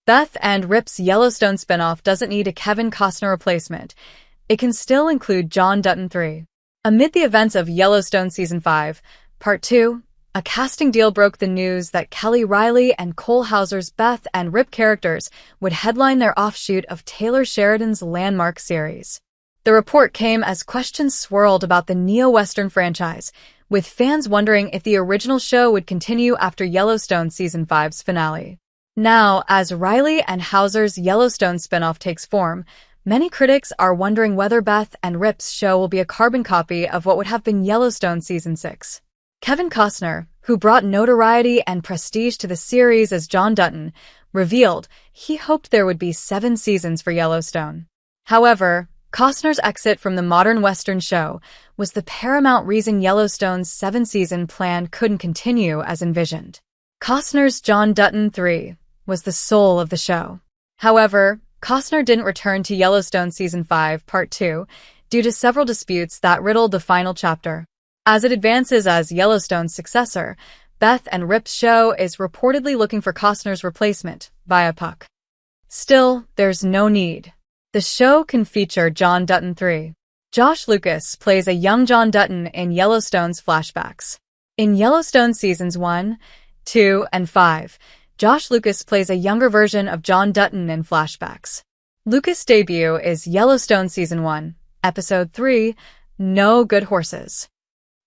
Beth and Rip's Yellowstone spinoff doesn't need a Kevin Costner replacement. It can still include John Dutton III. Amid the events of Yellowstone Season 5, Part 2, a casting deal broke the news that Reilly and Hauser's Beth and Rip characters would headline their offshoot of Taylor Sheridan's landmark series. The report came as questions swirled about the neo-Western franchise, with fans wondering if the original show would continue after Yellowstone Season 5's finale. Now, as Reilly and Hauser's Yellowstone spinoff takes form, many critics are wondering whether Beth and Rip's show will be a carbon copy of what would have been Yellowstone Season 6. Kevin Costner, who brought notoriety and prestige to the series as John Dutton, revealed he hoped there would be 7 seasons for Yellowstone. However, Costner's exit from the modern Western show was the paramount reason Yellowstone's 7-season plan couldn't continue as envisioned. Costner's John Dutton III was the soul of the show. However, Costner didn't return to Yellowstone Season 5, Part 2, due to several disputes that riddled the final chapter. As it advances as Yellowstone's successor, Beth and Rip's show is reportedly looking for Costner's replacement via Puck. Still, there's no need. The show can feature John Dutton III. Josh Lucas plays a young John Dutton in Yellowstone's flashbacks. In Yellowstone Seasons 1, 2, and 5, Josh Lucas plays a younger version of John Dutton in flashbacks. Lucas' debut is Yellowstone Season 1, Episode 3, No Good Horses.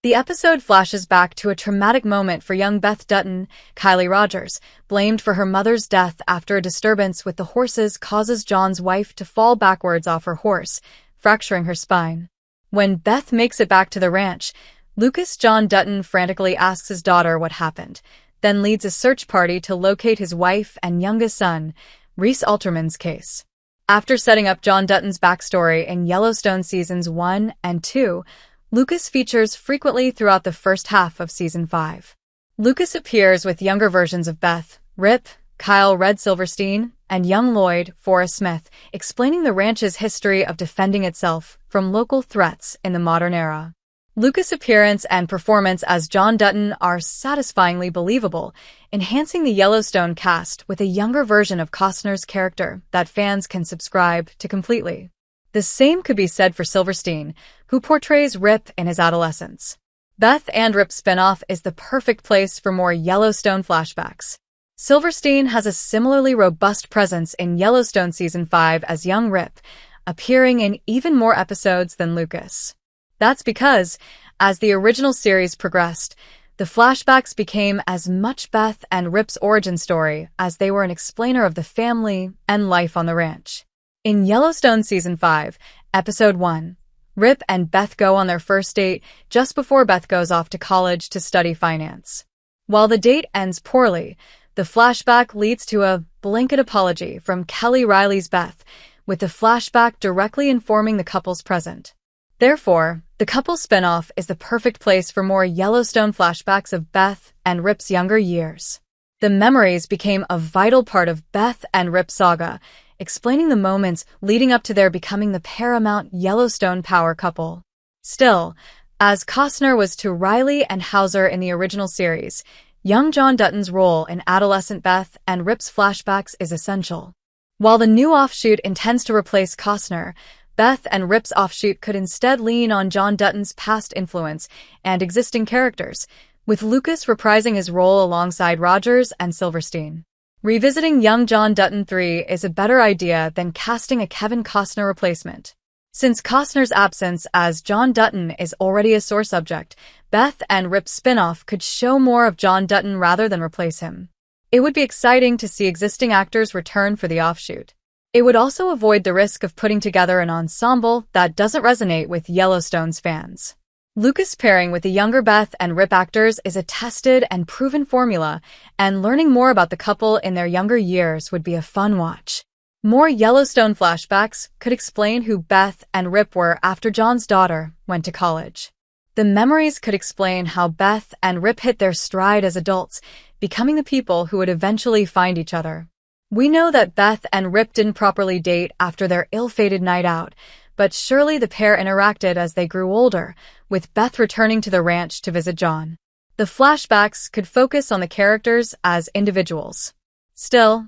The episode flashes back to a traumatic moment for young Beth Dutton. Kylie Rogers, blamed for her mother's death after a disturbance with the horses, causes John's wife to fall backwards off her horse, fracturing her spine. When Beth makes it back to the ranch, Lucas John Dutton frantically asks his daughter what happened, then leads a search party to locate his wife and youngest son, Reese Alterman's case. After setting up John Dutton's backstory in Yellowstone Seasons 1 and 2, Lucas features frequently throughout the first half of Season 5. Lucas appears with younger versions of Beth, Rip, Kyle Red Silverstein, and young Lloyd, Forrest Smith, explaining the ranch's history of defending itself from local threats in the modern era. Lucas' appearance and performance as John Dutton are satisfyingly believable, enhancing the Yellowstone cast with a younger version of Costner's character that fans can subscribe to completely. The same could be said for Silverstein, who portrays Rip in his adolescence. Beth and Rip's spinoff is the perfect place for more Yellowstone flashbacks. Silverstein has a similarly robust presence in Yellowstone Season 5 as young Rip, appearing in even more episodes than Lucas. That's because, as the original series progressed, the flashbacks became as much Beth and Rip's origin story as they were an explainer of the family and life on the ranch. In Yellowstone Season 5, Episode 1, Rip and Beth go on their first date just before Beth goes off to college to study finance. While the date ends poorly, the flashback leads to a blanket apology from Reilly's Beth, with the flashback directly informing the couple's present. Therefore, the couple spinoff is the perfect place for more Yellowstone flashbacks of Beth and Rip's younger years. The memories became a vital part of Beth and Rip's saga, explaining the moments leading up to their becoming the paramount Yellowstone power couple. Still, as Costner was to Reilly and Hauser in the original series, young John Dutton's role in adolescent Beth and Rip's flashbacks is essential. While the new offshoot intends to replace Costner, Beth and Rip's offshoot could instead lean on John Dutton's past influence and existing characters, with Lucas reprising his role alongside Rogers and Silverstein. Revisiting young John Dutton III is a better idea than casting a Kevin Costner replacement. Since Costner's absence as John Dutton is already a sore subject, Beth and Rip's spinoff could show more of John Dutton rather than replace him. It would be exciting to see existing actors return for the offshoot. It would also avoid the risk of putting together an ensemble that doesn't resonate with Yellowstone's fans. Lucas pairing with the younger Beth and Rip actors is a tested and proven formula, and learning more about the couple in their younger years would be a fun watch. More Yellowstone flashbacks could explain who Beth and Rip were after John's daughter went to college. The memories could explain how Beth and Rip hit their stride as adults, becoming the people who would eventually find each other. We know that Beth and Rip didn't properly date after their ill-fated night out, but surely the pair interacted as they grew older, with Beth returning to the ranch to visit John. The flashbacks could focus on the characters as individuals. Still,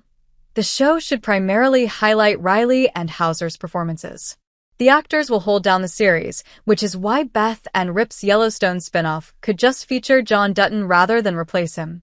The show should primarily highlight Reilly and Hauser's performances. The actors will hold down the series, which is why Beth and Rip's Yellowstone spinoff could just feature John Dutton rather than replace him.